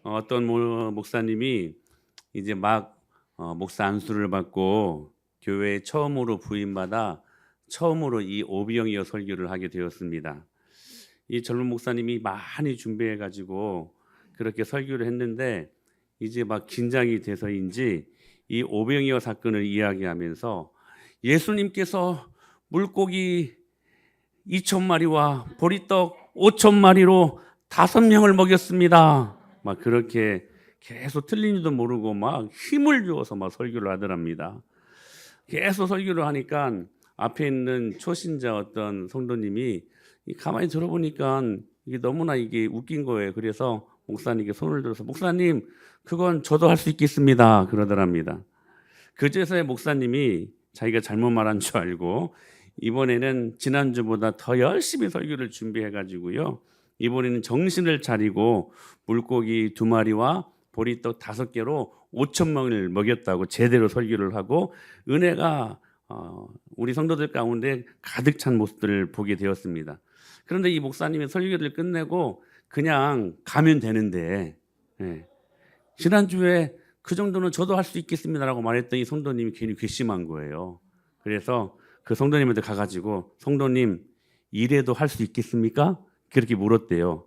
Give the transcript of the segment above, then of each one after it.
어떤 목사님이 이제 막 목사 안수를 받고 교회에 처음으로 부임받아 처음으로 이 오병이어 설교를 하게 되었습니다. 이 젊은 목사님이 많이 준비해 가지고 그렇게 설교를 했는데 이제 막 긴장이 돼서인지 이 오병이어 사건을 이야기하면서 예수님께서 물고기 2,000마리와 보리떡 5,000마리로 5명을 먹였습니다. 막 그렇게 계속 틀린 줄도 모르고 막 힘을 주어서 막 설교를 하더랍니다. 계속 설교를 하니까 앞에 있는 초신자 어떤 성도님이 가만히 들어보니까 이게 너무나 이게 웃긴 거예요. 그래서 목사님께 손을 들어서 목사님 그건 저도 할 수 있겠습니다 그러더랍니다. 그제서야 목사님이 자기가 잘못 말한 줄 알고 이번에는 지난주보다 더 열심히 설교를 준비해 가지고요. 이번에는 정신을 차리고 물고기 2마리와 보리떡 5개로 5,000명을 먹였다고 제대로 설교를 하고 은혜가 우리 성도들 가운데 가득 찬 모습들을 보게 되었습니다. 그런데 이 목사님이 설교를 끝내고 그냥 가면 되는데 지난주에 그 정도는 저도 할 수 있겠습니다라고 말했더니 성도님이 괜히 괘씸한 거예요. 그래서 그 성도님한테 가가지고 성도님 이래도 할 수 있겠습니까? 그렇게 물었대요.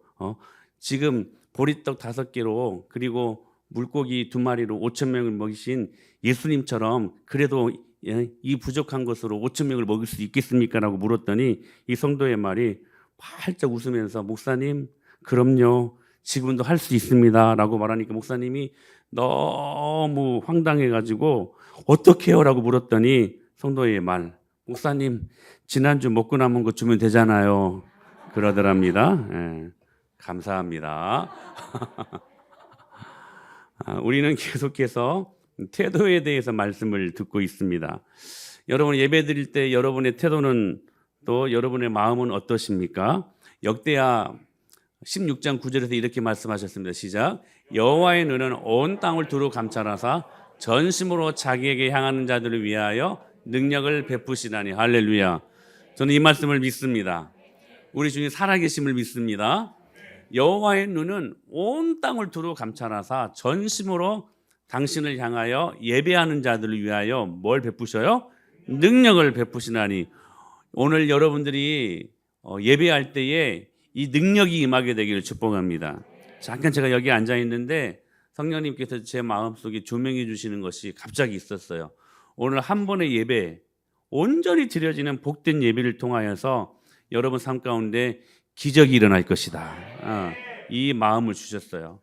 지금 보리떡 5개로 그리고 물고기 2마리로 5,000명을 먹이신 예수님처럼 그래도 이 부족한 것으로 5,000명을 먹일 수 있겠습니까? 라고 물었더니 이 성도의 말이 활짝 웃으면서 목사님 그럼요 지금도 할 수 있습니다 라고 말하니까 목사님이 너무 황당해가지고 어떻게 해요? 라고 물었더니 성도의 말 목사님 지난주 먹고 남은 거 주면 되잖아요 그러더랍니다. 감사합니다. 우리는 계속해서 태도에 대해서 말씀을 듣고 있습니다. 여러분 예배 드릴 때 여러분의 태도는 또 여러분의 마음은 어떠십니까? 역대하 16장 9절에서 이렇게 말씀하셨습니다. 시작. 여호와의 눈은 온 땅을 두루 감찰하사 전심으로 자기에게 향하는 자들을 위하여 능력을 베푸시나니. 할렐루야. 저는 이 말씀을 믿습니다. 우리 주님 살아계심을 믿습니다. 여호와의 눈은 온 땅을 두루 감찰하사 전심으로 당신을 향하여 예배하는 자들을 위하여 뭘 베푸셔요? 능력을 베푸시나니. 오늘 여러분들이 예배할 때에 이 능력이 임하게 되기를 축복합니다. 잠깐 제가 여기 앉아 있는데 성령님께서 제 마음속에 조명해 주시는 것이 갑자기 있었어요. 오늘 한 번의 예배, 온전히 드려지는 복된 예배를 통하여서 여러분 삶 가운데 기적이 일어날 것이다. 이 마음을 주셨어요.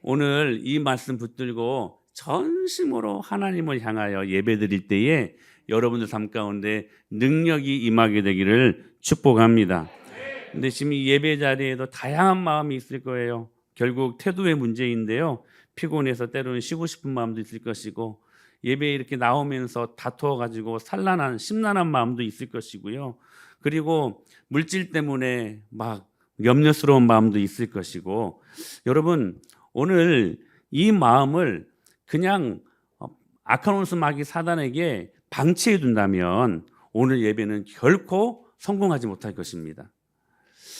오늘 이 말씀 붙들고 전심으로 하나님을 향하여 예배 드릴 때에 여러분들 삶 가운데 능력이 임하게 되기를 축복합니다. 근데 지금 이 예배 자리에도 다양한 마음이 있을 거예요. 결국 태도의 문제인데요. 피곤해서 때로는 쉬고 싶은 마음도 있을 것이고 예배에 이렇게 나오면서 다투어가지고 산란한 심란한 마음도 있을 것이고요. 그리고 물질 때문에 막 염려스러운 마음도 있을 것이고 여러분 오늘 이 마음을 그냥 악한 원수 마귀 사단에게 방치해 둔다면 오늘 예배는 결코 성공하지 못할 것입니다.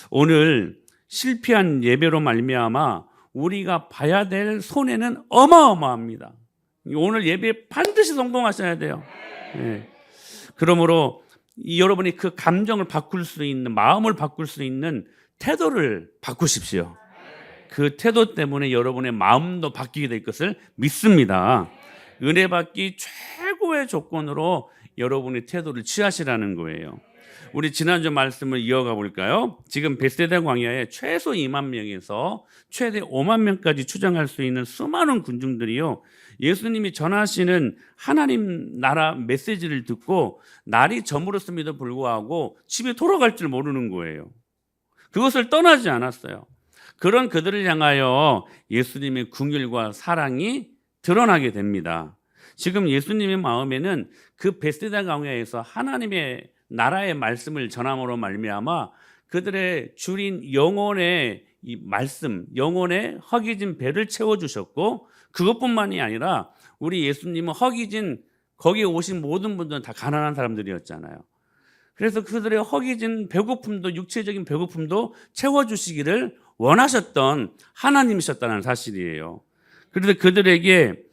오늘 실패한 예배로 말미암아 우리가 봐야 될 손해는 어마어마합니다. 오늘 예배 반드시 성공하셔야 돼요. 그러므로 여러분이 그 감정을 바꿀 수 있는 마음을 바꿀 수 있는 태도를 바꾸십시오. 그 태도 때문에 여러분의 마음도 바뀌게 될 것을 믿습니다. 은혜 받기 최고의 조건으로 여러분의 태도를 취하시라는 거예요. 우리 지난주 말씀을 이어가 볼까요? 지금 베세다 광야에 최소 2만 명에서 최대 5만 명까지 추정할 수 있는 수많은 군중들이요. 예수님이 전하시는 하나님 나라 메시지를 듣고 날이 저물었음에도 불구하고 집에 돌아갈 줄 모르는 거예요. 그것을 떠나지 않았어요. 그런 그들을 향하여 예수님의 긍휼과 사랑이 드러나게 됩니다. 지금 예수님의 마음에는 그 베세다 광야에서 하나님의 나라의 말씀을 전함으로 말미암아 그들의 줄인 영혼의 이 말씀, 영혼의 허기진 배를 채워주셨고 그것뿐만이 아니라 우리 예수님은 허기진 거기에 오신 모든 분들은 다 가난한 사람들이었잖아요. 그래서 그들의 허기진 배고픔도 육체적인 배고픔도 채워주시기를 원하셨던 하나님이셨다는 사실이에요. 그런데 그들에게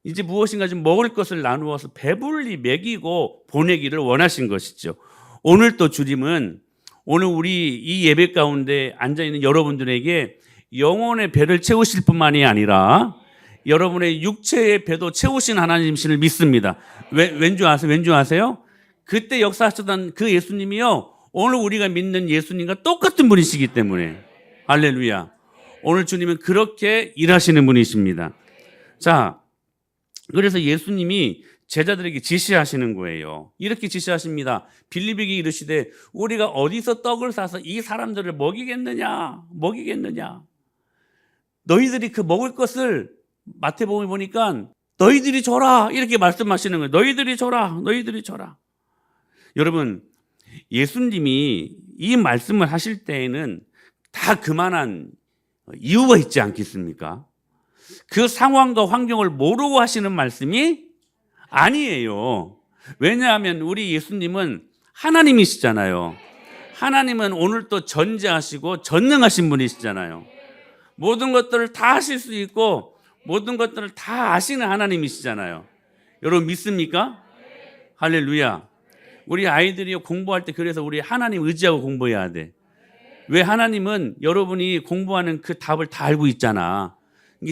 이제 무엇인가 좀 먹을 것을 나누어서 배불리 먹이고 보내기를 원하신 것이죠. 오늘 또 주님은 오늘 우리 이 예배 가운데 앉아있는 여러분들에게 영혼의 배를 채우실 뿐만이 아니라 여러분의 육체의 배도 채우신 하나님이심을 믿습니다. 왠지 아세요? 그때 역사하셨던 그 예수님이요, 오늘 우리가 믿는 예수님과 똑같은 분이시기 때문에. 할렐루야. 오늘 주님은 그렇게 일하시는 분이십니다. 자, 그래서 예수님이 제자들에게 지시하시는 거예요. 이렇게 지시하십니다. 빌립에게 이르시되 우리가 어디서 떡을 사서 이 사람들을 먹이겠느냐. 너희들이 그 먹을 것을 마태복음에 보니까 너희들이 줘라 이렇게 말씀하시는 거예요. 너희들이 줘라. 여러분, 예수님이 이 말씀을 하실 때에는 다 그만한 이유가 있지 않겠습니까? 그 상황과 환경을 모르고 하시는 말씀이 아니에요. 왜냐하면 우리 예수님은 하나님이시잖아요. 하나님은 오늘 또 전지하시고 전능하신 분이시잖아요. 모든 것들을 다 하실 수 있고 모든 것들을 다 아시는 하나님이시잖아요. 여러분 믿습니까? 할렐루야. 우리 아이들이 공부할 때 그래서 우리 하나님 의지하고 공부해야 돼. 왜? 하나님은 여러분이 공부하는 그 답을 다 알고 있잖아.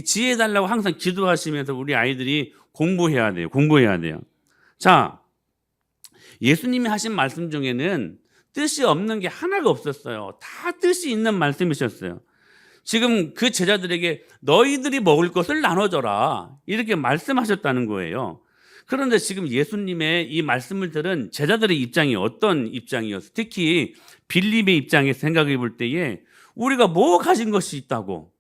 지혜 달라고 항상 기도하시면서 우리 아이들이 공부해야 돼요. 자, 예수님이 하신 말씀 중에는 뜻이 없는 게 하나가 없었어요. 다 뜻이 있는 말씀이셨어요. 지금 그 제자들에게 너희들이 먹을 것을 나눠줘라 이렇게 말씀하셨다는 거예요. 그런데 지금 예수님의 이 말씀을 들은 제자들의 입장이 어떤 입장이었어요? 특히 빌립의 입장에서 생각해 볼 때에 우리가 뭐 가진 것이 있다고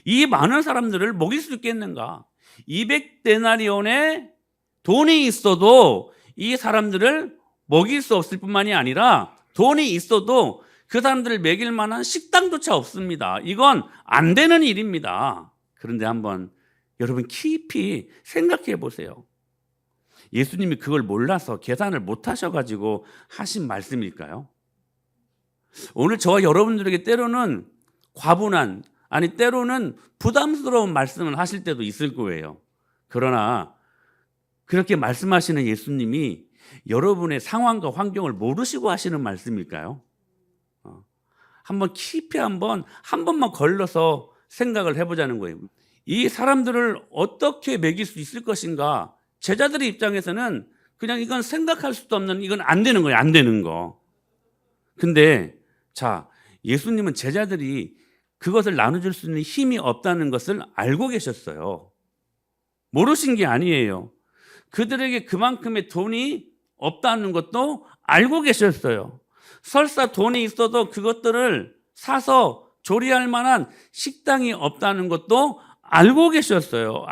이 많은 사람들을 먹일 수 있겠는가? 200데나리온의 돈이 있어도 이 사람들을 먹일 수 없을 뿐만이 아니라 돈이 있어도 그 사람들을 먹일 만한 식당조차 없습니다. 이건 안 되는 일입니다. 그런데 한번 여러분 깊이 생각해 보세요. 예수님이 그걸 몰라서 계산을 못 하셔가지고 하신 말씀일까요? 오늘 저와 여러분들에게 때로는 과분한, 아니 때로는 부담스러운 말씀을 하실 때도 있을 거예요. 그러나 그렇게 말씀하시는 예수님이 여러분의 상황과 환경을 모르시고 하시는 말씀일까요? 한번 깊이 한 번만 걸러서 생각을 해보자는 거예요. 이 사람들을 어떻게 먹일 수 있을 것인가? 제자들의 입장에서는 그냥 이건 생각할 수도 없는, 이건 안 되는 거예요. 안 되는 거. 근데 자, 예수님은 제자들이 그것을 나눠줄 수 있는 힘이 없다는 것을 알고 계셨어요. 모르신 게 아니에요. 그들에게 그만큼의 돈이 없다는 것도 알고 계셨어요. 설사 돈이 있어도 그것들을 사서 조리할 만한 식당이 없다는 것도 알고 계셨어요.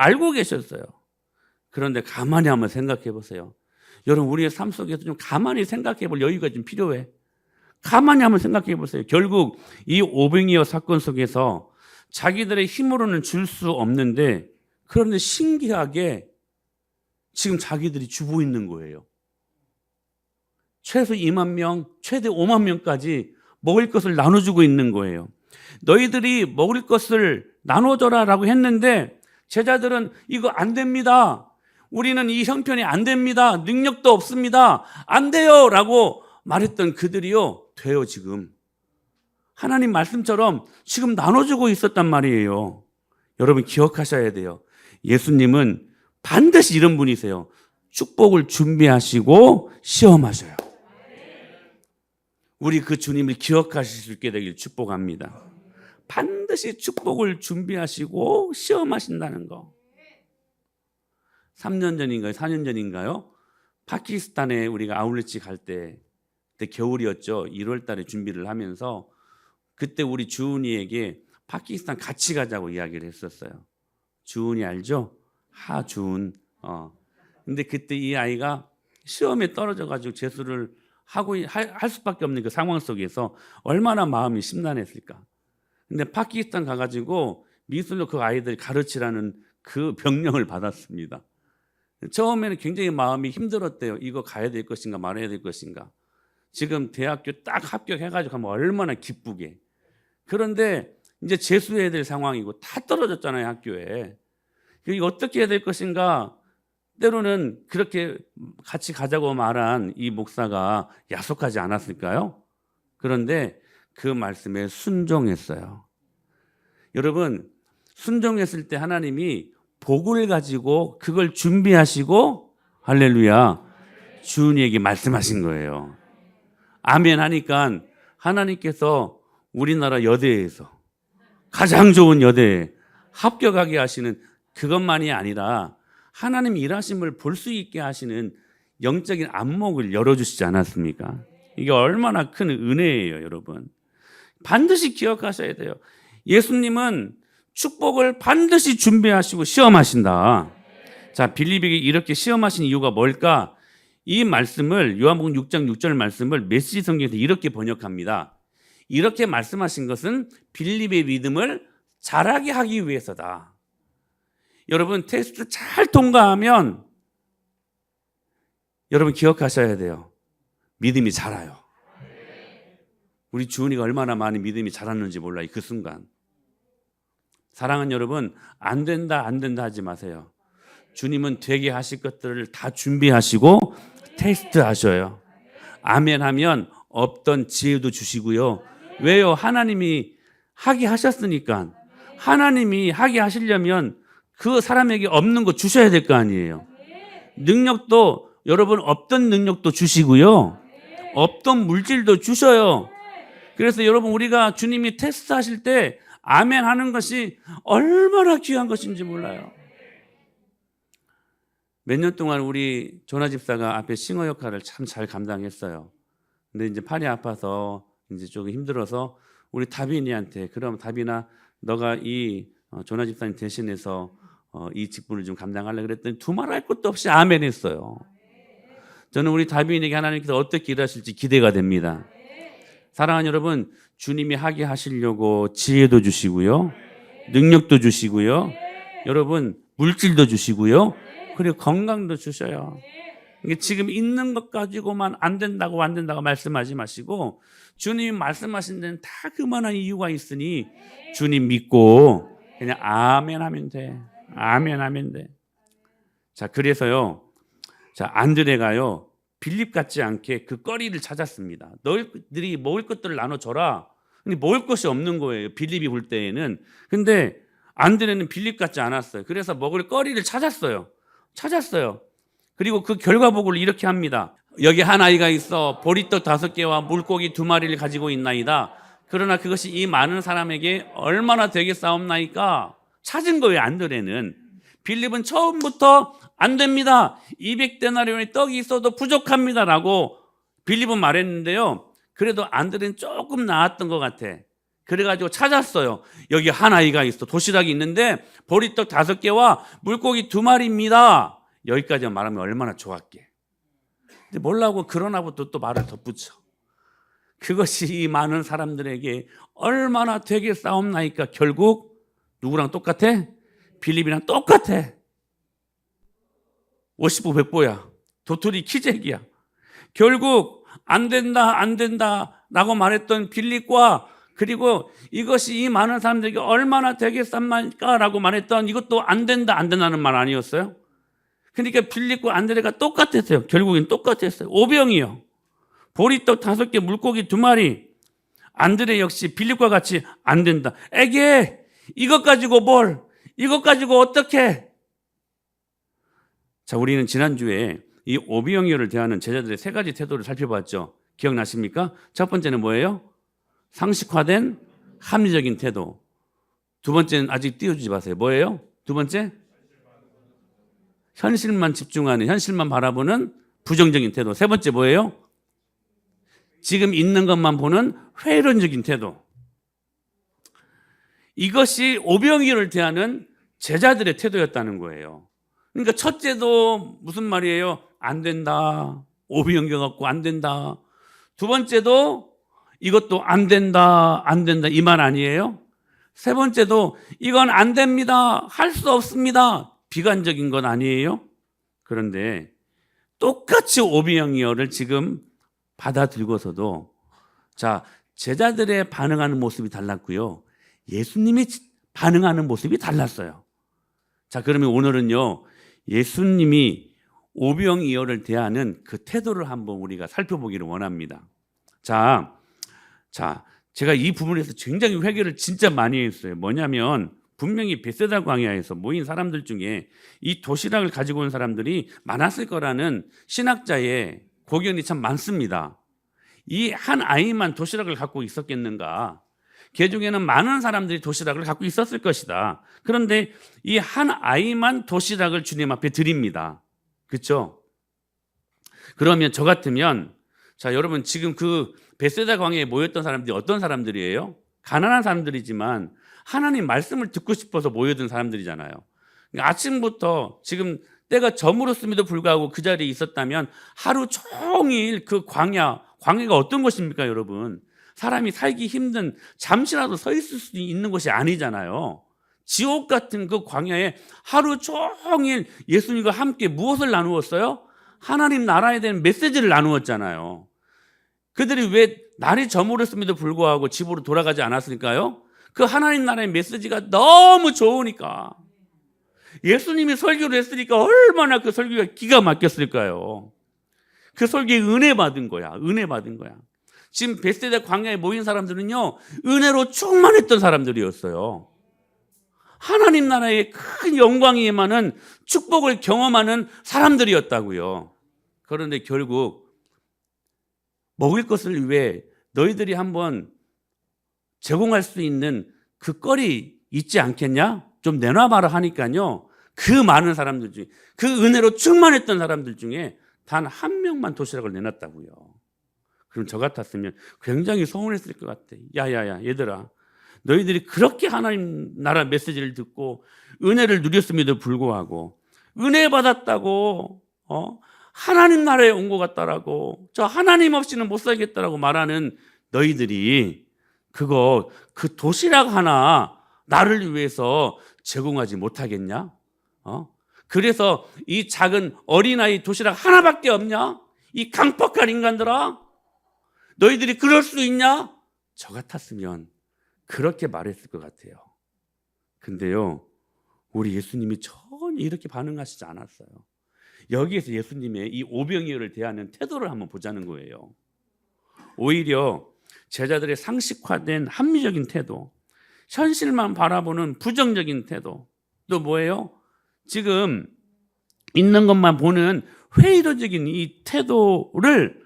그런데 가만히 한번 생각해 보세요. 여러분, 우리의 삶 속에서 좀 가만히 생각해 볼 여유가 좀 필요해. 가만히 한번 생각해 보세요. 결국 이 오병이어 사건 속에서 자기들의 힘으로는 줄 수 없는데, 그런데 신기하게 지금 자기들이 주고 있는 거예요. 최소 2만 명, 최대 5만 명까지 먹을 것을 나눠주고 있는 거예요. 너희들이 먹을 것을 나눠줘라라고 했는데 제자들은 이거 안 됩니다. 우리는 이 형편이 안 됩니다. 능력도 없습니다. 안 돼요 라고 말했던 그들이요, 돼요. 지금 하나님 말씀처럼 지금 나눠주고 있었단 말이에요. 여러분 기억하셔야 돼요. 예수님은 반드시 이런 분이세요. 축복을 준비하시고 시험하셔요. 우리 그 주님을 기억하실 수 있게 되길 축복합니다. 반드시 축복을 준비하시고 시험하신다는 거. 3년 전인가요? 4년 전인가요? 파키스탄에 우리가 아울렛이 갈 때, 그때 겨울이었죠. 1월 달에 준비를 하면서 그때 우리 주은이에게 파키스탄 같이 가자고 이야기를 했었어요. 주은이 알죠? 하주은. 근데 그때 이 아이가 시험에 떨어져가지고 재수를 할 수밖에 없는 그 상황 속에서 얼마나 마음이 심란했을까. 근데 파키스탄 가가지고 미술로 그 아이들 가르치라는 그 명령을 받았습니다. 처음에는 굉장히 마음이 힘들었대요. 이거 가야 될 것인가 말아야 될 것인가. 지금 대학교 딱 합격해가지고 가면 얼마나 기쁘게. 그런데 이제 재수해야 될 상황이고 다 떨어졌잖아요, 학교에. 이거 어떻게 해야 될 것인가? 때로는 그렇게 같이 가자고 말한 이 목사가 야속하지 않았을까요? 그런데 그 말씀에 순종했어요. 여러분, 순종했을 때 하나님이 복을 가지고 그걸 준비하시고 할렐루야 주은이에게 말씀하신 거예요. 아멘 하니까 하나님께서 우리나라 여대에서 가장 좋은 여대에 합격하게 하시는 그것만이 아니라 하나님 일하심을 볼 수 있게 하시는 영적인 안목을 열어주시지 않았습니까? 이게 얼마나 큰 은혜예요, 여러분. 반드시 기억하셔야 돼요. 예수님은 축복을 반드시 준비하시고 시험하신다. 자, 빌립에게 이렇게 시험하신 이유가 뭘까? 이 말씀을 요한복음 6장 6절 말씀을 메시지 성경에서 이렇게 번역합니다. 이렇게 말씀하신 것은 빌립의 믿음을 자라게 하기 위해서다. 여러분, 테스트 잘 통과하면 여러분 기억하셔야 돼요. 믿음이 자라요. 우리 주은이가 얼마나 많이 믿음이 자랐는지 몰라요. 그 순간. 사랑하는 여러분, 안 된다 하지 마세요. 주님은 되게 하실 것들을 다 준비하시고 테스트 하셔요. 아멘 하면 없던 지혜도 주시고요. 왜요? 하나님이 하게 하셨으니까. 하나님이 하게 하시려면 그 사람에게 없는 거 주셔야 될 거 아니에요. 능력도 여러분 없던 능력도 주시고요. 없던 물질도 주셔요. 그래서 여러분 우리가 주님이 테스트 하실 때 아멘 하는 것이 얼마나 귀한 것인지 몰라요. 몇 년 동안 우리 조나 집사가 앞에 싱어 역할을 참 잘 감당했어요. 근데 이제 팔이 아파서 이제 조금 힘들어서 우리 다빈이한테 그럼 다빈아 너가 이 조나 집사님 대신해서 이 직분을 좀 감당하려 그랬더니 두말할 것도 없이 아멘 했어요. 저는 우리 다빈에게 하나님께서 어떻게 일하실지 기대가 됩니다. 사랑하는 여러분, 주님이 하게 하시려고 지혜도 주시고요. 능력도 주시고요. 여러분 물질도 주시고요. 그리고 건강도 주셔요. 이게 지금 있는 것 가지고만 안 된다고 말씀하지 마시고 주님이 말씀하신 데는 다 그만한 이유가 있으니 주님 믿고 그냥 아멘 하면 돼. 아멘 하면 돼. 자, 그래서요. 자, 안드레가요. 빌립 같지 않게 그 거리를 찾았습니다. 너희들이 먹을 것들을 나눠줘라. 근데 먹을 것이 없는 거예요. 빌립이 볼 때에는. 근데 안드레는 빌립 같지 않았어요. 그래서 먹을 거리를 찾았어요. 그리고 그 결과보고를 이렇게 합니다. 여기 한 아이가 있어 보리떡 5개와 물고기 2마리를 가지고 있나이다. 그러나 그것이 이 많은 사람에게 얼마나 되겠사옵나이까? 찾은 거예요. 안드레는. 빌립은 처음부터 안 됩니다. 200데나리온의 떡이 있어도 부족합니다라고 빌립은 말했는데요. 그래도 안드레는 조금 나았던 것 같아. 그래가지고 찾았어요. 여기 한 아이가 있어. 도시락이 있는데 보리떡 5개와 물고기 2마리입니다. 여기까지만 말하면 얼마나 좋았게. 근데 몰라고 그러나부터 또 말을 덧붙여. 그것이 이 많은 사람들에게 얼마나 되겠사옵나이까? 결국 누구랑 똑같아? 빌립이랑 똑같아. 50보 100보야. 도토리 키재기야. 결국 안 된다 라고 말했던 빌립과 그리고 이것이 이 많은 사람들에게 얼마나 되겠습니까? 라고 말했던 이것도 안 된다는 말 아니었어요? 그러니까 빌립과 안드레가 똑같았어요. 결국엔 똑같았어요. 오병이요. 보리떡 5개, 물고기 2마리. 안드레 역시 빌립과 같이 안 된다. 에게 이것 가지고 뭘? 이것 가지고 어떻게? 자, 우리는 지난주에 이 오병이어를 대하는 제자들의 3가지 태도를 살펴봤죠. 기억나십니까? 첫 번째는 뭐예요? 상식화된 합리적인 태도. 두 번째는 아직 띄워주지 마세요. 뭐예요? 두 번째? 현실만 집중하는, 현실만 바라보는 부정적인 태도. 세 번째 뭐예요? 지금 있는 것만 보는 회의론적인 태도. 이것이 오병이어를 대하는 제자들의 태도였다는 거예요. 그러니까 첫째도 무슨 말이에요? 안 된다. 오병이어 갖고 안 된다. 두 번째도 이것도 안 된다. 이 말 아니에요? 세 번째도 이건 안 됩니다. 할 수 없습니다. 비관적인 건 아니에요? 그런데 똑같이 오병이어를 지금 받아들고서도 자, 제자들의 반응하는 모습이 달랐고요. 예수님이 반응하는 모습이 달랐어요. 자, 그러면 오늘은요, 예수님이 오병이어를 대하는 그 태도를 한번 우리가 살펴보기를 원합니다. 자, 제가 이 부분에서 굉장히 회개를 진짜 많이 했어요. 뭐냐면 분명히 베세다 광야에서 모인 사람들 중에 이 도시락을 가지고 온 사람들이 많았을 거라는 신학자의 고견이 참 많습니다. 이 한 아이만 도시락을 갖고 있었겠는가? 그 중에는 많은 사람들이 도시락을 갖고 있었을 것이다. 그런데 이 한 아이만 도시락을 주님 앞에 드립니다. 그렇죠? 그러면 저 같으면, 자, 여러분 지금 그 베세다 광야에 모였던 사람들이 어떤 사람들이에요? 가난한 사람들이지만 하나님 말씀을 듣고 싶어서 모여든 사람들이잖아요. 그러니까 아침부터 지금 때가 저물었음에도 불구하고 그 자리에 있었다면 하루 종일 그 광야가 어떤 곳입니까, 여러분? 사람이 살기 힘든, 잠시라도 서 있을 수 있는 곳이 아니잖아요. 지옥 같은 그 광야에 하루 종일 예수님과 함께 무엇을 나누었어요? 하나님 나라에 대한 메시지를 나누었잖아요. 그들이 왜 날이 저물었음에도 불구하고 집으로 돌아가지 않았을까요? 그 하나님 나라의 메시지가 너무 좋으니까. 예수님이 설교를 했으니까 얼마나 그 설교가 기가 막혔을까요? 그 설교에 은혜 받은 거야. 은혜 받은 거야. 지금 베세다 광야에 모인 사람들은요, 은혜로 충만했던 사람들이었어요. 하나님 나라의 큰 영광이 임하는 축복을 경험하는 사람들이었다고요. 그런데 결국 먹을 것을 위해 너희들이 한번 제공할 수 있는 그 거리 있지 않겠냐? 좀 내놔봐라 하니까요, 그 많은 사람들 중에, 그 은혜로 충만했던 사람들 중에 단 한 명만 도시락을 내놨다고요. 그럼 저 같았으면 굉장히 서운했을 것 같아. 야야야, 얘들아, 너희들이 그렇게 하나님 나라 메시지를 듣고 은혜를 누렸음에도 불구하고 은혜 받았다고 하나님 나라에 온 것 같다라고, 저 하나님 없이는 못 살겠다라고 말하는 너희들이 그 도시락 하나 나를 위해서 제공하지 못하겠냐? 그래서 이 작은 어린아이 도시락 하나밖에 없냐? 이 강팍한 인간들아, 너희들이 그럴 수 있냐? 저 같았으면 그렇게 말했을 것 같아요. 근데요, 우리 예수님이 전혀 이렇게 반응하시지 않았어요. 여기에서 예수님의 이 오병이어를 대하는 태도를 한번 보자는 거예요. 오히려 제자들의 상식화된 합리적인 태도, 현실만 바라보는 부정적인 태도, 또 뭐예요? 지금 있는 것만 보는 회의론적인 이 태도를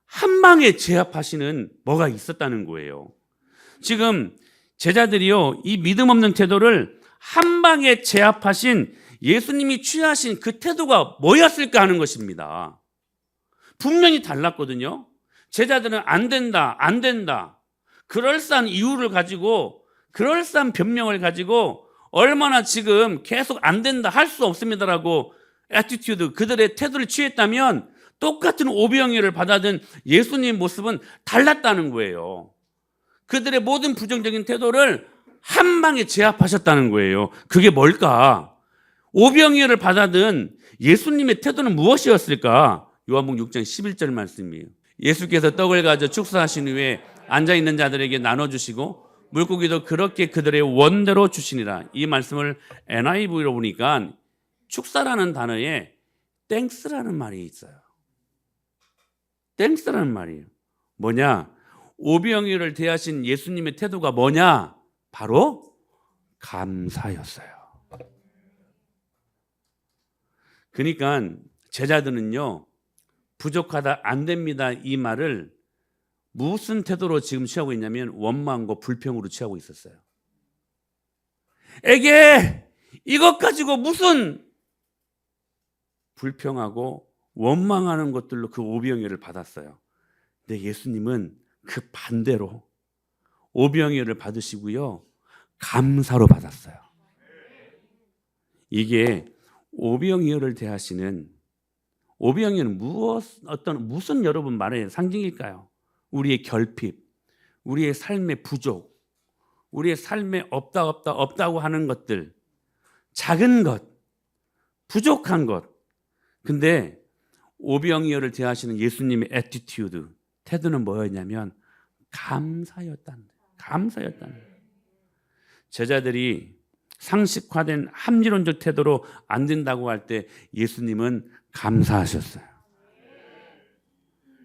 한 방에 제압하시는 뭐가 있었다는 거예요. 지금 제자들이요, 이 믿음 없는 태도를 한 방에 제압하신 예수님이 취하신 그 태도가 뭐였을까 하는 것입니다. 분명히 달랐거든요. 제자들은 안 된다. 그럴싸한 이유를 가지고, 그럴싸한 변명을 가지고 얼마나 지금 계속 안 된다, 할 수 없습니다라고 애티튜드, 그들의 태도를 취했다면 똑같은 오병이어를 받아든 예수님 모습은 달랐다는 거예요. 그들의 모든 부정적인 태도를 한 방에 제압하셨다는 거예요. 그게 뭘까? 오병이어를 받아든 예수님의 태도는 무엇이었을까? 요한복음 6장 11절 말씀이에요. 예수께서 떡을 가져 축사하신 후에 앉아있는 자들에게 나눠주시고 물고기도 그렇게 그들의 원대로 주시니라. 이 말씀을 NIV로 보니까 축사라는 단어에 땡스라는 말이 있어요. 땡스라는 말이에요. 뭐냐? 오병이어를 대하신 예수님의 태도가 뭐냐? 바로 감사였어요. 그러니까 제자들은요, 부족하다, 안 됩니다, 이 말을 무슨 태도로 지금 취하고 있냐면 원망과 불평으로 취하고 있었어요. 에게 이것 가지고 무슨 불평하고 원망하는 것들로 그 오병이어를 받았어요. 근데 예수님은 그 반대로 오병이어를 받으시고요, 감사로 받았어요. 이게 오병이어를 대하시는, 오병이어는 무슨 여러분 말의 상징일까요? 우리의 결핍, 우리의 삶의 부족, 우리의 삶에 없다고 하는 것들, 작은 것, 부족한 것. 근데 오병이어를 대하시는 예수님의 애티튜드, 태도는 뭐였냐면 감사였다는 거예요. 감사였다는 거예요. 제자들이 상식화된 합리론적 태도로 안 된다고 할 때 예수님은 감사하셨어요.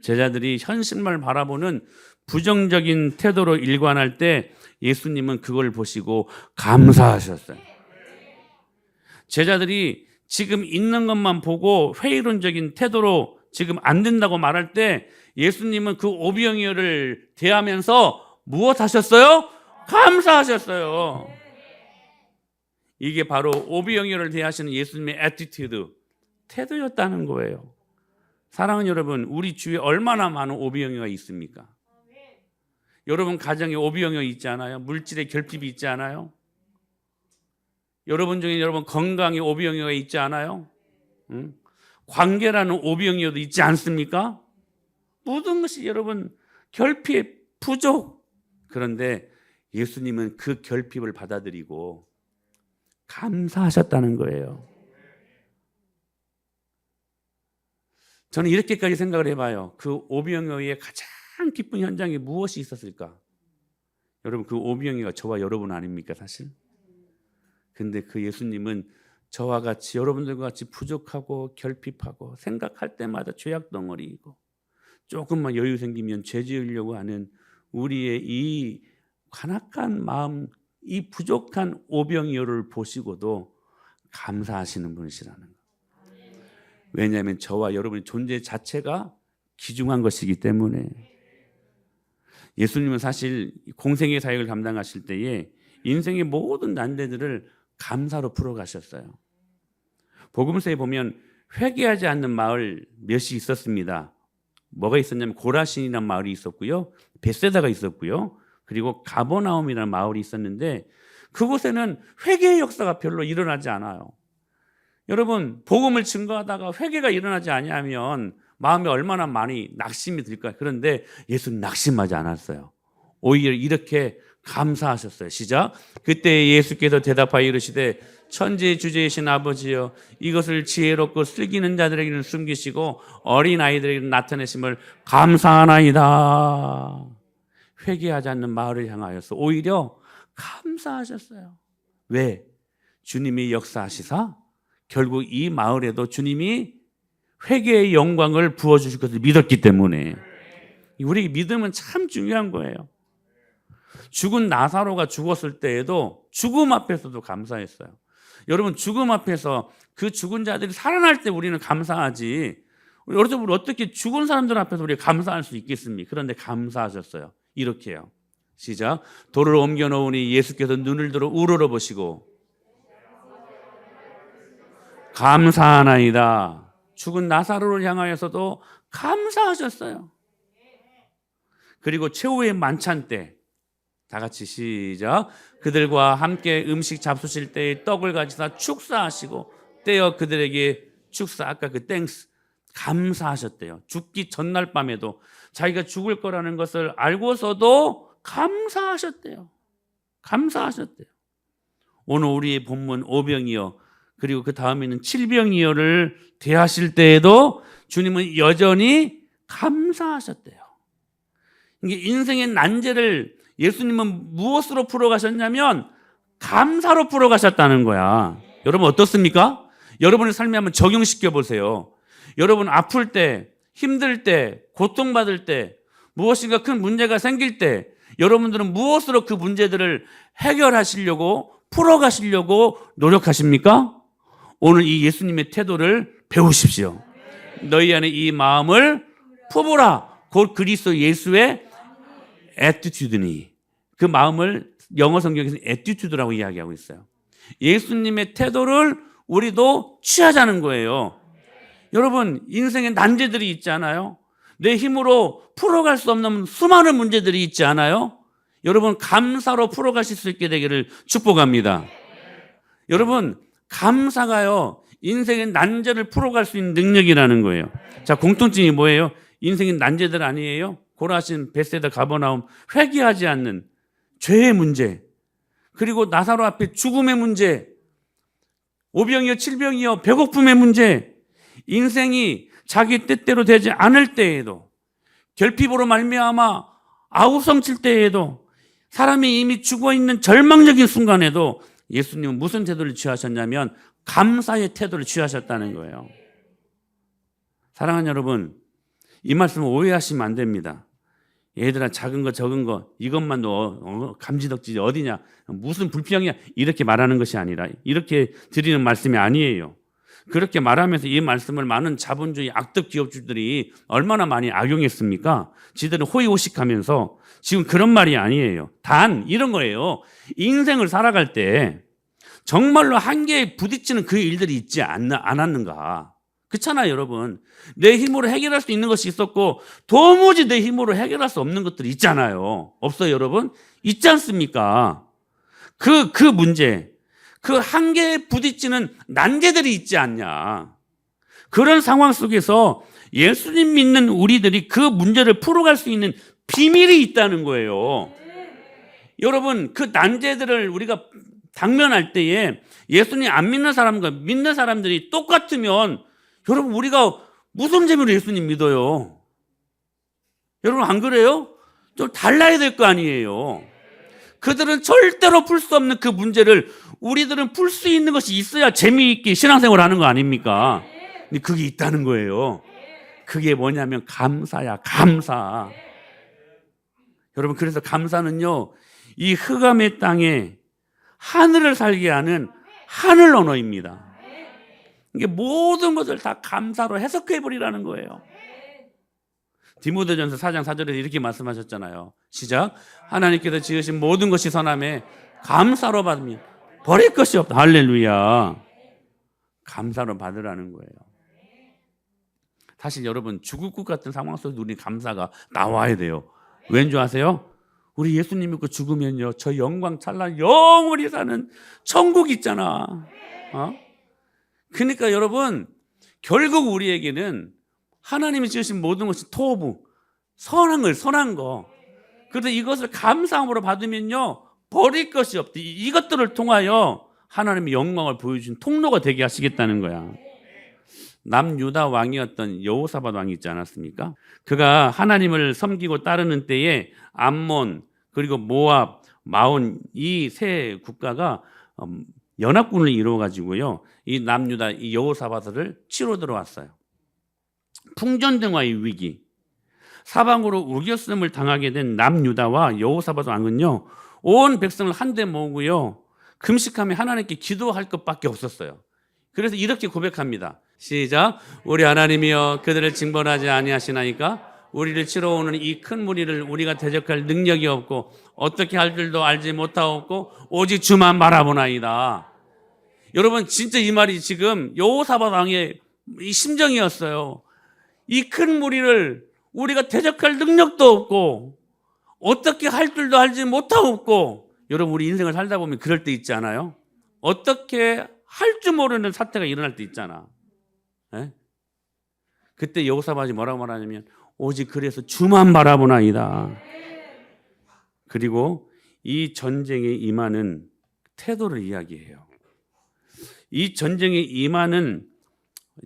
제자들이 현실만 바라보는 부정적인 태도로 일관할 때 예수님은 그걸 보시고 감사하셨어요. 제자들이 지금 있는 것만 보고 회의론적인 태도로 지금 안 된다고 말할 때 예수님은 그 오병이어를 대하면서 무엇 하셨어요? 감사하셨어요. 이게 바로 오병이어를 대하시는 예수님의 애티튜드, 태도였다는 거예요. 사랑하는 여러분, 우리 주위에 얼마나 많은 오병이어가 있습니까? 여러분 가정에 오병이어 있지 않아요? 물질의 결핍이 있지 않아요? 여러분 중에 여러분 건강에 오병이어가 있지 않아요? 응? 관계라는 오병이어도 있지 않습니까? 모든 것이 여러분 결핍, 부족. 그런데 예수님은 그 결핍을 받아들이고 감사하셨다는 거예요. 저는 이렇게까지 생각을 해봐요. 그 오병이어의 가장 기쁜 현장에 무엇이 있었을까? 여러분 그 오병이어가 저와 여러분 아닙니까 사실? 근데 그 예수님은 저와 같이 여러분들과 같이 부족하고 결핍하고 생각할 때마다 죄악 덩어리이고 조금만 여유 생기면 죄 지으려고 하는 우리의 이 관악한 마음, 이 부족한 오병이어를 보시고도 감사하시는 분이시라는 거예요. 왜냐하면 저와 여러분의 존재 자체가 귀중한 것이기 때문에. 예수님은 사실 공생의 사역을 감당하실 때에 인생의 모든 난제들을 감사로 풀어가셨어요. 복음서에 보면 회개하지 않는 마을 몇이 있었습니다. 뭐가 있었냐면 고라신이라는 마을이 있었고요, 벳세다가 있었고요, 그리고 가버나움이라는 마을이 있었는데 그곳에는 회개의 역사가 별로 일어나지 않아요. 여러분 복음을 증거하다가 회개가 일어나지 아니하면 마음에 얼마나 많이 낙심이 들까요? 그런데 예수는 낙심하지 않았어요. 오히려 이렇게 감사하셨어요. 시작. 그때 예수께서 대답하여 이르시되 천지의 주제이신 아버지여, 이것을 지혜롭고 슬기는 자들에게는 숨기시고 어린아이들에게는 나타내심을 감사하나이다. 회개하지 않는 마을을 향하여서 오히려 감사하셨어요. 왜? 주님이 역사하시사 결국 이 마을에도 주님이 회개의 영광을 부어주실 것을 믿었기 때문에. 우리 믿음은 참 중요한 거예요. 죽은 나사로가 죽었을 때에도 죽음 앞에서도 감사했어요. 여러분 죽음 앞에서 그 죽은 자들이 살아날 때 우리는 감사하지, 여러분 어떻게 죽은 사람들 앞에서 우리가 감사할 수 있겠습니까? 그런데 감사하셨어요. 이렇게요. 시작. 돌을 옮겨 놓으니 예수께서 눈을 들어 우러러 보시고 감사하나이다. 죽은 나사로를 향하여서도 감사하셨어요. 그리고 최후의 만찬 때 다 같이 시작. 그들과 함께 음식 잡수실 때에 떡을 가지사 축사하시고 떼어 그들에게 축사, 아까 그 땡스, 감사하셨대요. 죽기 전날 밤에도 자기가 죽을 거라는 것을 알고서도 감사하셨대요. 감사하셨대요. 오늘 우리의 본문 오병이어 그리고 그 다음에는 칠병이어를 대하실 때에도 주님은 여전히 감사하셨대요. 이게 인생의 난제를 예수님은 무엇으로 풀어가셨냐면 감사로 풀어가셨다는 거야. 여러분 어떻습니까? 여러분의 삶에 한번 적용시켜 보세요. 여러분 아플 때, 힘들 때, 고통받을 때, 무엇인가 큰 문제가 생길 때 여러분들은 무엇으로 그 문제들을 해결하시려고, 풀어가시려고 노력하십니까? 오늘 이 예수님의 태도를 배우십시오. 너희 안에 이 마음을 품으라. 곧 그리스도 예수의 애티튜드니. 그 마음을 영어 성경에서는 애티튜드라고 이야기하고 있어요. 예수님의 태도를 우리도 취하자는 거예요. 여러분 인생에 난제들이 있지 않아요? 내 힘으로 풀어갈 수 없는 수많은 문제들이 있지 않아요? 여러분 감사로 풀어가실 수 있게 되기를 축복합니다. 여러분 감사가요 인생의 난제를 풀어갈 수 있는 능력이라는 거예요. 자, 공통점이 뭐예요? 인생의 난제들 아니에요? 고라신, 벳세다, 가버나움, 회개하지 않는 죄의 문제, 그리고 나사로 앞에 죽음의 문제, 오병이어 칠병이어 배고픔의 문제, 인생이 자기 뜻대로 되지 않을 때에도, 결핍으로 말미암아 아우성칠 때에도, 사람이 이미 죽어있는 절망적인 순간에도 예수님은 무슨 태도를 취하셨냐면 감사의 태도를 취하셨다는 거예요. 사랑하는 여러분, 이 말씀을 오해하시면 안 됩니다. 얘들아, 작은 거 적은 거 이것만 감지덕지 어디냐, 무슨 불평이야, 이렇게 말하는 것이 아니라, 이렇게 드리는 말씀이 아니에요. 그렇게 말하면서 이 말씀을 많은 자본주의 악덕 기업주들이 얼마나 많이 악용했습니까? 지들은 호의호식하면서. 지금 그런 말이 아니에요. 단 이런 거예요. 인생을 살아갈 때 정말로 한계에 부딪히는 그 일들이 있지 않았는가? 그렇잖아요, 여러분. 내 힘으로 해결할 수 있는 것이 있었고 도무지 내 힘으로 해결할 수 없는 것들이 있잖아요. 없어요, 여러분? 있지 않습니까? 그 문제, 그 한계에 부딪히는 난제들이 있지 않냐. 그런 상황 속에서 예수님 믿는 우리들이 그 문제를 풀어갈 수 있는 비밀이 있다는 거예요. 여러분, 그 난제들을 우리가 당면할 때에 예수님 안 믿는 사람과 믿는 사람들이 똑같으면 여러분, 우리가 무슨 재미로 예수님 믿어요? 여러분, 안 그래요? 좀 달라야 될 거 아니에요. 그들은 절대로 풀 수 없는 그 문제를 우리들은 풀 수 있는 것이 있어야 재미있게 신앙생활 하는 거 아닙니까? 근데 그게 있다는 거예요. 그게 뭐냐면 감사야, 감사. 여러분, 그래서 감사는요, 이 흑암의 땅에 하늘을 살게 하는 하늘 언어입니다. 이게 모든 것을 다 감사로 해석해버리라는 거예요. 디모데전서 4장 4절에 이렇게 말씀하셨잖아요. 시작. 하나님께서 지으신 모든 것이 선함에 감사로 받으면 버릴 것이 없다. 할렐루야. 감사로 받으라는 거예요. 사실 여러분, 죽을 것 같은 상황 속에서 우리 감사가 나와야 돼요. 왠 줄 아세요? 우리 예수님 믿고 죽으면요, 저 영광 찬란 영원히 사는 천국 있잖아. 그러니까 여러분, 결국 우리에게는 하나님이 지으신 모든 것이 토부, 선한 거. 그래서 이것을 감사함으로 받으면요, 버릴 것이 없다. 이것들을 통하여 하나님의 영광을 보여준 통로가 되게 하시겠다는 거야. 남유다 왕이었던 여호사밧 왕이 있지 않았습니까? 그가 하나님을 섬기고 따르는 때에 암몬, 그리고 모압, 마온, 이 세 국가가 연합군을 이루어가지고요, 이 남유다, 이 여호사밧을 치러 들어왔어요. 풍전등화의 위기, 사방으로 우겨쓰음을 당하게 된 남유다와 여호사밧 왕은요, 온 백성을 한데 모으고요, 금식하며 하나님께 기도할 것밖에 없었어요. 그래서 이렇게 고백합니다. 시작. 우리 하나님이여, 그들을 징벌하지 아니하시나이까? 우리를 치러 오는 이 큰 무리를 우리가 대적할 능력이 없고 어떻게 할 줄도 알지 못하옵고 오직 주만 바라보나이다. 여러분, 진짜 이 말이 지금 여호사밧 왕의 이 심정이었어요. 이 큰 무리를 우리가 대적할 능력도 없고 어떻게 할 줄도 알지 못하옵고. 여러분, 우리 인생을 살다 보면 그럴 때 있지 않아요? 어떻게 할 줄 모르는 사태가 일어날 때 있잖아. 에? 그때 여호사밧이 뭐라고 말하냐면 오직 그래서 주만 바라보나이다. 그리고 이 전쟁에 임하는 태도를 이야기해요. 이 전쟁에 임하는,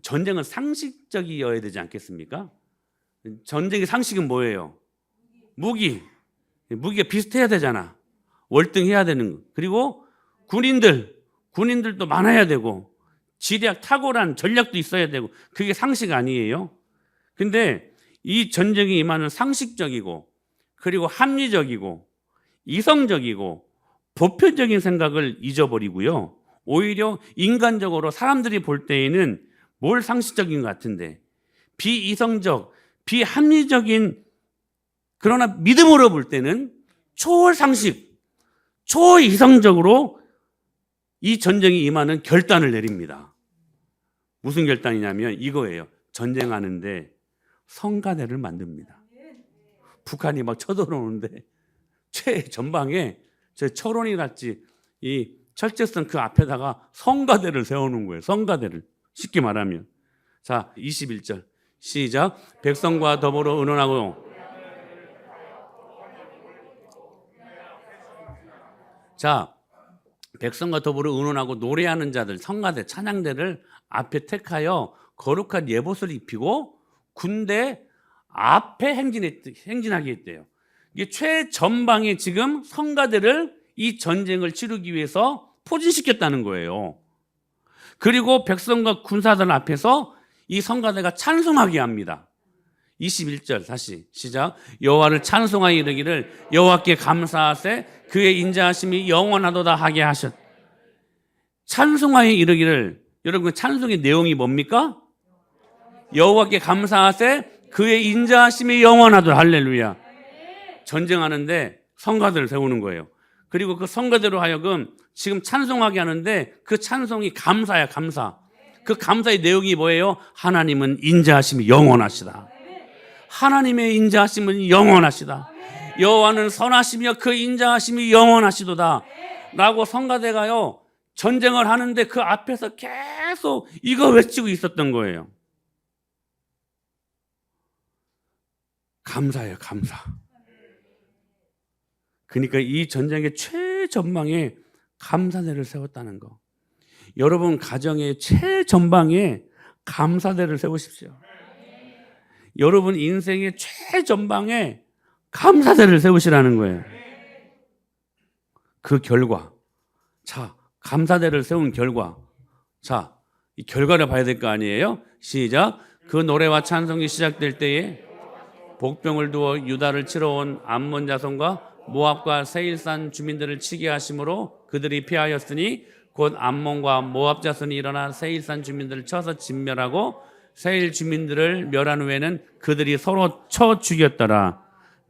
전쟁은 상식적이어야 되지 않겠습니까? 전쟁의 상식은 뭐예요? 무기가 비슷해야 되잖아. 월등해야 되는 거. 그리고 군인들도 많아야 되고 지략, 탁월한 전략도 있어야 되고, 그게 상식 아니에요? 근데 이 전쟁에 임하는 상식적이고, 그리고 합리적이고, 이성적이고, 보편적인 생각을 잊어버리고요, 오히려 인간적으로 사람들이 볼 때에는 뭘 상식적인 것 같은데 비이성적, 비합리적인, 그러나 믿음으로 볼 때는 초월상식, 초이성적으로 이 전쟁에 임하는 결단을 내립니다. 무슨 결단이냐면 이거예요. 전쟁하는데 성가대를 만듭니다. 북한이 막 쳐들어오는데 최전방에 저 철원이 같이 이 철제선 그 앞에다가 성가대를 세우는 거예요. 성가대를. 쉽게 말하면. 자, 21절 시작. 백성과 더불어 의논하고. 자, 백성과 더불어 의논하고 노래하는 자들, 성가대, 찬양대를 앞에 택하여 거룩한 예봇을 입히고 군대 앞에 행진하게 했대요. 이게 최전방에 지금 성가대를 이 전쟁을 치르기 위해서 포진시켰다는 거예요. 그리고 백성과 군사들 앞에서 이 성가대가 찬송하게 합니다. 21절 다시 시작. 여호와를 찬송하여 이르기를 여호와께 감사하세 그의 인자하심이 영원하도다 하게 하셨. 찬송하여 이르기를, 여러분 찬송의 내용이 뭡니까? 여호와께 감사하세 그의 인자하심이 영원하도다. 할렐루야. 전쟁하는데 성가대를 세우는 거예요. 그리고 그 성가대로 하여금 지금 찬송하게 하는데 그 찬송이 감사야, 감사. 그 감사의 내용이 뭐예요? 하나님은 인자하심이 영원하시다. 하나님의 인자하심은 영원하시다. 여호와는 선하시며 그 인자하심이 영원하시도다. 라고 성가대가요 전쟁을 하는데 그 앞에서 계속 이거 외치고 있었던 거예요. 감사예요, 감사. 그러니까 이 전쟁의 최전방에 감사대를 세웠다는 거. 여러분 가정의 최전방에 감사대를 세우십시오. 여러분 인생의 최전방에 감사대를 세우시라는 거예요. 그 결과, 자, 감사대를 세운 결과, 자, 이 결과를 봐야 될 거 아니에요? 시작. 그 노래와 찬송이 시작될 때에 복병을 두어 유다를 치러 온 암몬 자손과 모압과 세일산 주민들을 치게 하심으로 그들이 피하였으니 곧 암몬과 모압 자손이 일어나 세일산 주민들을 쳐서 진멸하고 세일 주민들을 멸한 후에는 그들이 서로 쳐 죽였더라.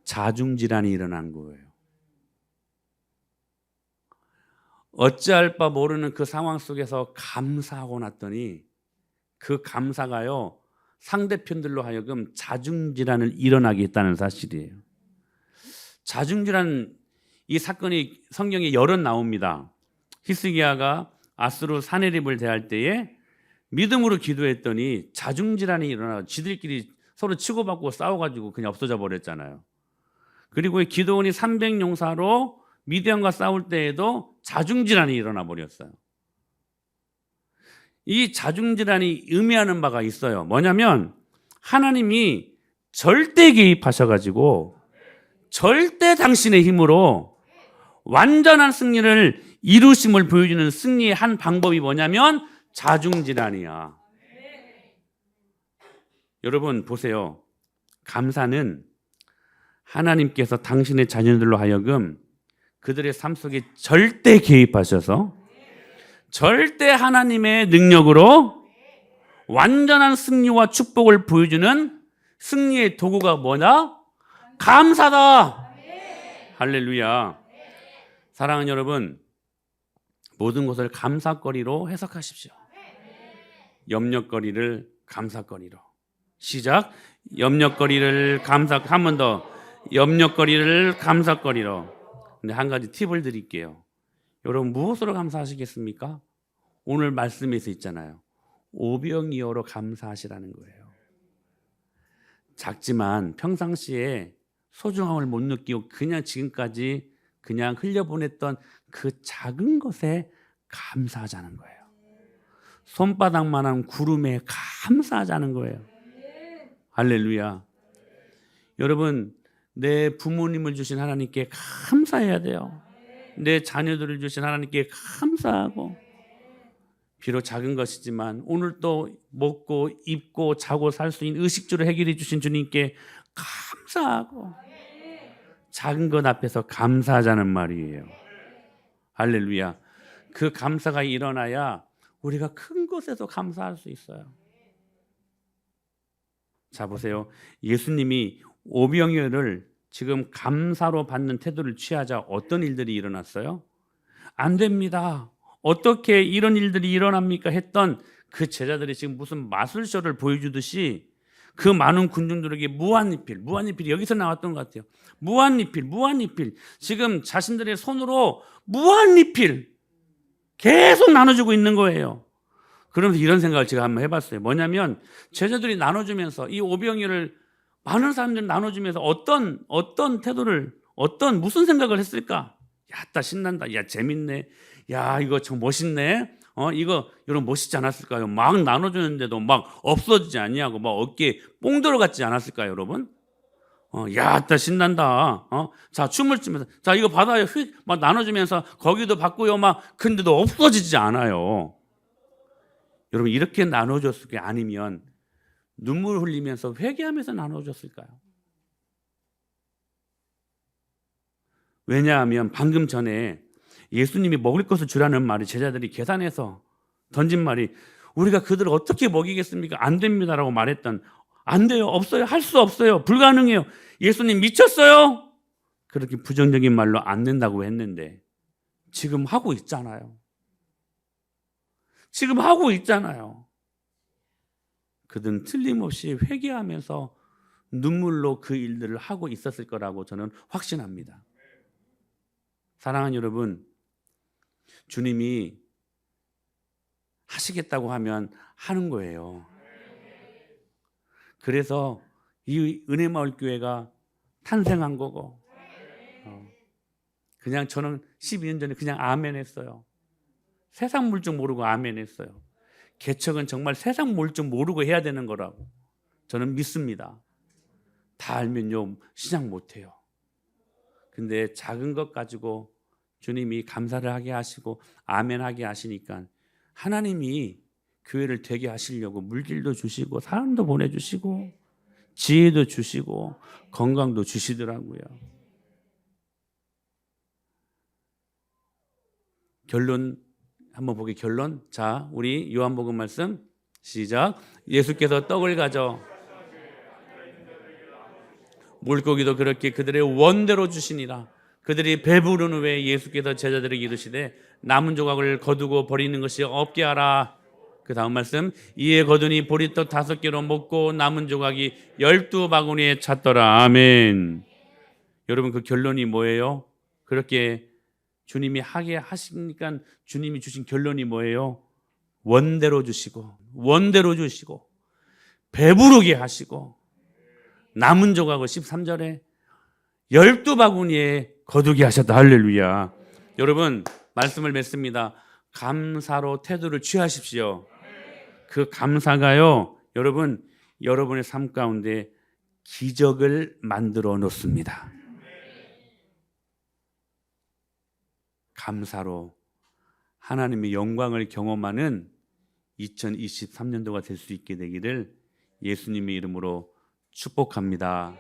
자중질환이 일어난 거예요. 어찌할 바 모르는 그 상황 속에서 감사하고 났더니 그 감사가요 상대편들로 하여금 자중질환을 일어나게 했다는 사실이에요. 자중질환, 이 사건이 성경에 여러 나옵니다. 히스기야가 아수르 사네립을 대할 때에 믿음으로 기도했더니 자중질환이 일어나 지들끼리 서로 치고받고 싸워가지고 그냥 없어져 버렸잖아요. 그리고 기드온이 300용사로 미디안과 싸울 때에도 자중질환이 일어나 버렸어요. 이 자중질환이 의미하는 바가 있어요. 뭐냐면 하나님이 절대 개입하셔가지고 절대 당신의 힘으로 완전한 승리를 이루심을 보여주는 승리의 한 방법이 뭐냐면 자중질환이야. 여러분 보세요. 감사는 하나님께서 당신의 자녀들로 하여금 그들의 삶 속에 절대 개입하셔서 절대 하나님의 능력으로 완전한 승리와 축복을 보여주는 승리의 도구가 뭐냐? 감사다. 할렐루야. 사랑하는 여러분, 모든 것을 감사거리로 해석하십시오. 염려거리를 감사거리로. 시작. 염려거리를 한 번 더. 염려거리를 감사거리로. 근데 한 가지 팁을 드릴게요. 여러분 무엇으로 감사하시겠습니까? 오늘 말씀에서 있잖아요. 오병이어로 감사하시라는 거예요. 작지만 평상시에 소중함을 못 느끼고 그냥 지금까지 그냥 흘려보냈던 그 작은 것에 감사하자는 거예요. 손바닥만한 구름에 감사하자는 거예요. 할렐루야. 여러분 내 부모님을 주신 하나님께 감사해야 돼요. 내 자녀들을 주신 하나님께 감사하고, 비록 작은 것이지만 오늘 또 먹고 입고 자고 살 수 있는 의식주를 해결해 주신 주님께 감사하고, 작은 것 앞에서 감사하자는 말이에요. 할렐루야. 그 감사가 일어나야 우리가 큰 것에서 감사할 수 있어요. 자 보세요. 예수님이 오병이어를 지금 감사로 받는 태도를 취하자 어떤 일들이 일어났어요? 안 됩니다. 어떻게 이런 일들이 일어납니까? 했던 그 제자들이 지금 무슨 마술쇼를 보여주듯이 그 많은 군중들에게 무한리필이 여기서 나왔던 것 같아요. 무한리필. 지금 자신들의 손으로 무한리필 계속 나눠주고 있는 거예요. 그러면서 이런 생각을 제가 한번 해봤어요. 뭐냐면 제자들이 나눠주면서 이 오병이어를 많은 사람들이 나눠주면서 어떤 태도를, 무슨 생각을 했을까? 야, 따 신난다. 야, 재밌네. 야, 이거 참 멋있네. 이거 여러분 멋있지 않았을까요? 막 나눠주는데도 막 없어지지 않냐고 막 어깨에 뽕 들어갔지 않았을까요, 여러분? 야따 신난다. 자, 춤을 추면서 자, 이거 받아요. 휙 막 나눠주면서 거기도 받고요. 막 근데도 없어지지 않아요. 여러분, 이렇게 나눠줬을 게 아니면 눈물 흘리면서 회개하면서 나눠줬을까요? 왜냐하면 방금 전에 예수님이 먹을 것을 주라는 말이 제자들이 계산해서 던진 말이 우리가 그들을 어떻게 먹이겠습니까? 안 됩니다라고 말했던, 안 돼요, 없어요, 할 수 없어요, 불가능해요, 예수님 미쳤어요, 그렇게 부정적인 말로 안 된다고 했는데 지금 하고 있잖아요. 지금 하고 있잖아요. 그들은 틀림없이 회개하면서 눈물로 그 일들을 하고 있었을 거라고 저는 확신합니다. 사랑하는 여러분, 주님이 하시겠다고 하면 하는 거예요. 그래서 이 은혜마을교회가 탄생한 거고, 그냥 저는 12년 전에 그냥 아멘 했어요. 세상 물정 모르고 아멘 했어요. 개척은 정말 세상 물정 모르고 해야 되는 거라고 저는 믿습니다. 다 알면요, 시작 못해요. 근데 작은 것 가지고 주님이 감사를 하게 하시고 아멘 하게 하시니까 하나님이 교회를 되게 하시려고 물질도 주시고 사람도 보내주시고 지혜도 주시고 건강도 주시더라고요. 결론 한번 보게. 결론. 자, 우리 요한복음 말씀 시작. 예수께서 떡을 가져 물고기도 그렇게 그들의 원대로 주시니라. 그들이 배부른 후에 예수께서 제자들에게 이르시되 남은 조각을 거두고 버리는 것이 없게 하라. 그 다음 말씀. 이에 거두니 보리떡 5개로 먹고 남은 조각이 12바구니에 찼더라. 아멘. 여러분, 그 결론이 뭐예요? 그렇게 주님이 하게 하시니까 주님이 주신 결론이 뭐예요? 원대로 주시고 원대로 주시고 배부르게 하시고 남은 조각을 13절에 12바구니에 거두게 하셨다. 할렐루야. 여러분, 말씀을 맺습니다. 감사로 태도를 취하십시오. 그 감사가요, 여러분, 여러분의 삶 가운데 기적을 만들어 놓습니다. 감사로 하나님의 영광을 경험하는 2023년도가 될 수 있게 되기를 예수님의 이름으로 축복합니다.